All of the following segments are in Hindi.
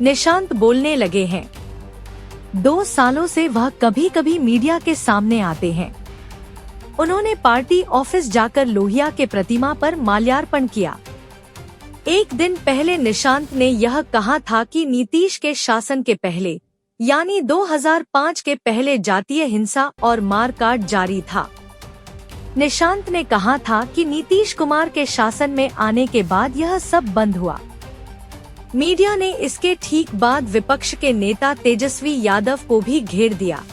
निशांत बोलने लगे हैं। 2 सालों से वह कभी कभी मीडिया के सामने आते हैं। उन्होंने पार्टी ऑफिस जाकर लोहिया के प्रतिमा पर माल्यार्पण किया। एक दिन पहले निशांत ने यह कहा था कि नीतीश के शासन के पहले यानी 2005 के पहले जातीय हिंसा और मारकाट जारी था। निशांत ने कहा था कि नीतीश कुमार के शासन में आने के बाद यह सब बंद हुआ। मीडिया ने इसके ठीक बाद विपक्ष के नेता तेजस्वी यादव को भी घेर दिया।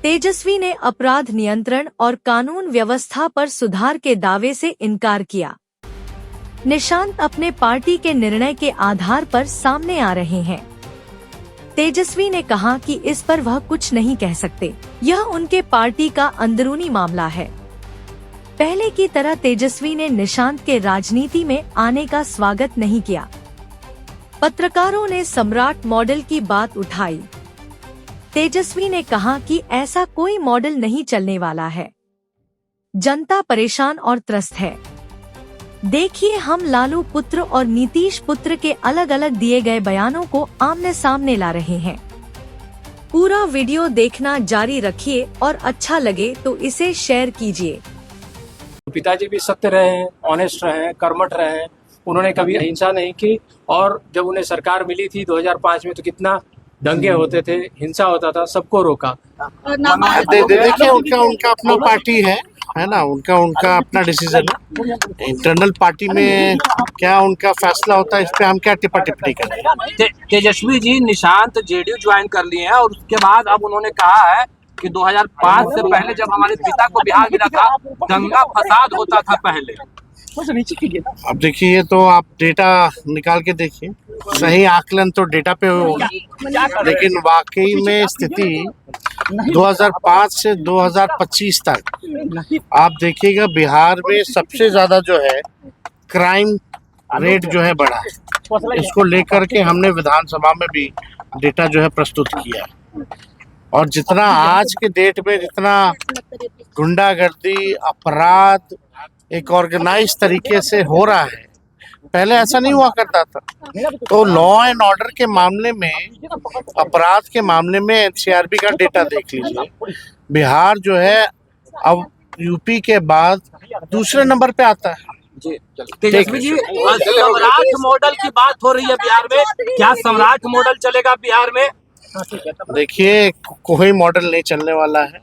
तेजस्वी ने अपराध नियंत्रण और कानून व्यवस्था पर सुधार के दावे से इनकार किया। निशांत अपने पार्टी के निर्णय के आधार पर सामने आ रहे हैं। तेजस्वी ने कहा कि इस पर वह कुछ नहीं कह सकते, यह उनके पार्टी का अंदरूनी मामला है। पहले की तरह तेजस्वी ने निशांत के राजनीति में आने का स्वागत नहीं किया। पत्रकारों ने सम्राट मॉडल की बात उठाई। तेजस्वी ने कहा कि ऐसा कोई मॉडल नहीं चलने वाला है। जनता परेशान और त्रस्त है। देखिए, हम लालू पुत्र और नीतीश पुत्र के अलग अलग दिए गए बयानों को आमने सामने ला रहे हैं। पूरा वीडियो देखना जारी रखिए और अच्छा लगे तो इसे शेयर कीजिए। पिताजी भी सत्य रहे हैं, ऑनेस्ट रहे हैं, कर्मठ रहे हैं। उन्होंने कभी हिंसा नहीं की और जब उन्हें सरकार मिली थी 2005 में तो कितना दंगे होते थे, हिंसा होता था, सबको रोका। देखिए, उनका अपना पार्टी है ना, उनका अपना डिसीजन है। इंटरनल पार्टी में क्या उनका फैसला होता है, इस पे हम क्या टिप्पा टिप्पणी करें। तेजस्वी जी निशांत जेडीयू ज्वाइन कर लिए हैं और उसके बाद अब उन्होंने कहा है कि 2005 से पहले जब हमारे पिता को बिहार मिला था, दंगा फसाद होता था पहले। अब देखिए, ये तो आप डेटा निकाल के देखिए, सही आकलन तो डेटा पे होगा, लेकिन वाकई में स्थिति 2005 से 2025 तक आप देखिएगा बिहार में सबसे ज्यादा जो है क्राइम रेट जो है बढ़ा है। इसको लेकर के हमने विधानसभा में भी डेटा जो है प्रस्तुत किया है। और जितना आज के डेट में जितना गुंडागर्दी, अपराध एक ऑर्गेनाइज तरीके से हो रहा है, पहले ऐसा नहीं हुआ करता था। तो लॉ एंड ऑर्डर के मामले में, अपराध के मामले में एनसीआरबी का डेटा देख लीजिए, बिहार जो है अब यूपी के बाद दूसरे नंबर पे आता है। तेजस्वी जी, सम्राट मॉडल की बात हो रही है बिहार में, क्या सम्राट मॉडल चलेगा बिहार में? देखिए, कोई मॉडल नहीं चलने वाला है।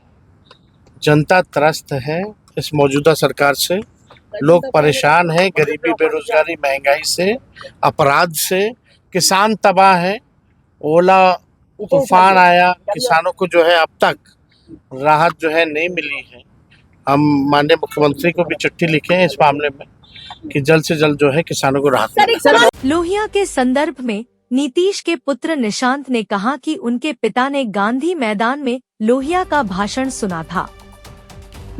जनता त्रस्त है इस मौजूदा सरकार से, लोग परेशान हैं गरीबी, बेरोजगारी, महंगाई से, अपराध से, किसान तबाह है। ओला तूफान आया, किसानों को जो है अब तक राहत जो है नहीं मिली है। हम माननीय मुख्यमंत्री को भी चिट्ठी लिखे हैं इस मामले में कि जल्द से जल्द जो है किसानों को राहत। लोहिया के संदर्भ में नीतीश के पुत्र निशांत ने कहा कि उनके पिता ने गांधी मैदान में लोहिया का भाषण सुना था।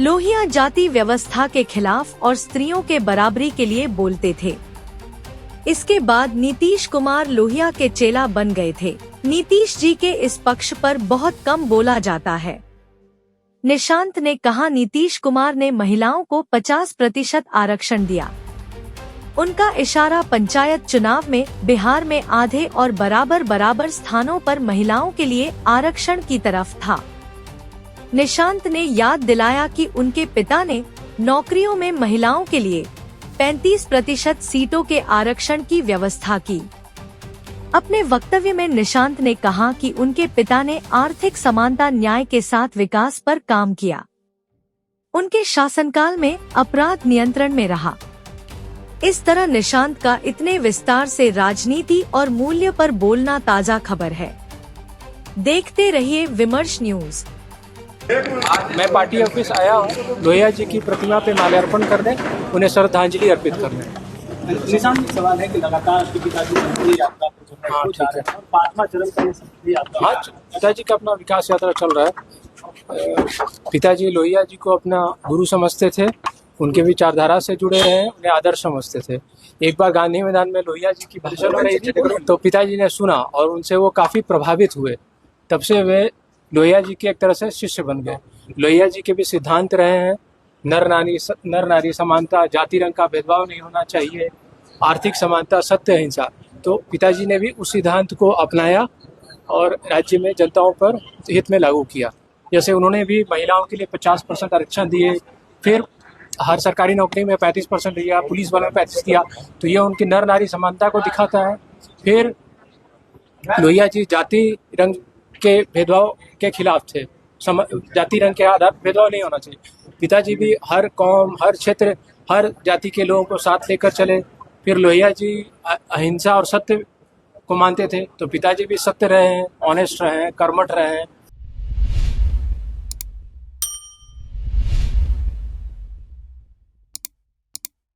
लोहिया जाति व्यवस्था के खिलाफ और स्त्रियों के बराबरी के लिए बोलते थे। इसके बाद नीतीश कुमार लोहिया के चेला बन गए थे। नीतीश जी के इस पक्ष पर बहुत कम बोला जाता है। निशांत ने कहा, नीतीश कुमार ने महिलाओं को 50% आरक्षण दिया। उनका इशारा पंचायत चुनाव में बिहार में आधे और बराबर स्थानों पर महिलाओं के लिए आरक्षण की तरफ था। निशांत ने याद दिलाया कि उनके पिता ने नौकरियों में महिलाओं के लिए 35% सीटों के आरक्षण की व्यवस्था की। अपने वक्तव्य में निशांत ने कहा कि उनके पिता ने आर्थिक समानता, न्याय के साथ विकास पर काम किया। उनके शासनकाल में अपराध नियंत्रण में रहा। इस तरह निशांत का इतने विस्तार से राजनीति और मूल्य पर बोलना ताजा खबर है। देखते रहिए विमर्श न्यूज। मैं पार्टी ऑफिस आया हूँ लोहिया जी की प्रतिमा पे माल्यार्पण करने, उन्हें श्रद्धांजलि अर्पित करने। निशांत सवाल है कि लगातार आपके पिताजी संसदीय यात्रा पर जा रहे हैं, 5वां चरण का ये संसदीय यात्रा। हाँ, पिताजी का अपना विकास यात्रा चल रहा है। पिताजी लोहिया जी को अपना गुरु समझते थे, उनके विचारधारा से जुड़े रहे, उन्हें आदर्श समझते थे। एक बार गांधी मैदान में लोहिया जी की भाषण हो रही थी तो पिताजी ने सुना और उनसे वो काफी प्रभावित हुए। तब से वे लोहिया जी के एक तरह से शिष्य बन गए। लोहिया जी के भी सिद्धांत रहे हैं, नर नारी समानता, जाति रंग का भेदभाव नहीं होना चाहिए, आर्थिक समानता, सत्य अहिंसा। तो पिताजी ने भी उस सिद्धांत को अपनाया और राज्य में जनताओं पर हित में लागू किया। जैसे उन्होंने भी महिलाओं के लिए 50% आरक्षण दिए, फिर हर सरकारी नौकरी में 35% दिया, पुलिस बल में 35 दिया, तो ये उनकी नर नारी समानता को दिखाता है। फिर लोहिया जी जाति रंग के भेदभाव के खिलाफ थे, जाति रंग के आधार पर भेदभाव नहीं होना चाहिए। पिताजी भी हर कौम, हर क्षेत्र, हर जाति के लोगों को साथ लेकर चले। फिर लोहिया जी अहिंसा और सत्य को मानते थे, तो पिताजी भी सत्य रहे हैं, ऑनेस्ट रहे हैं, कर्मठ रहे हैं।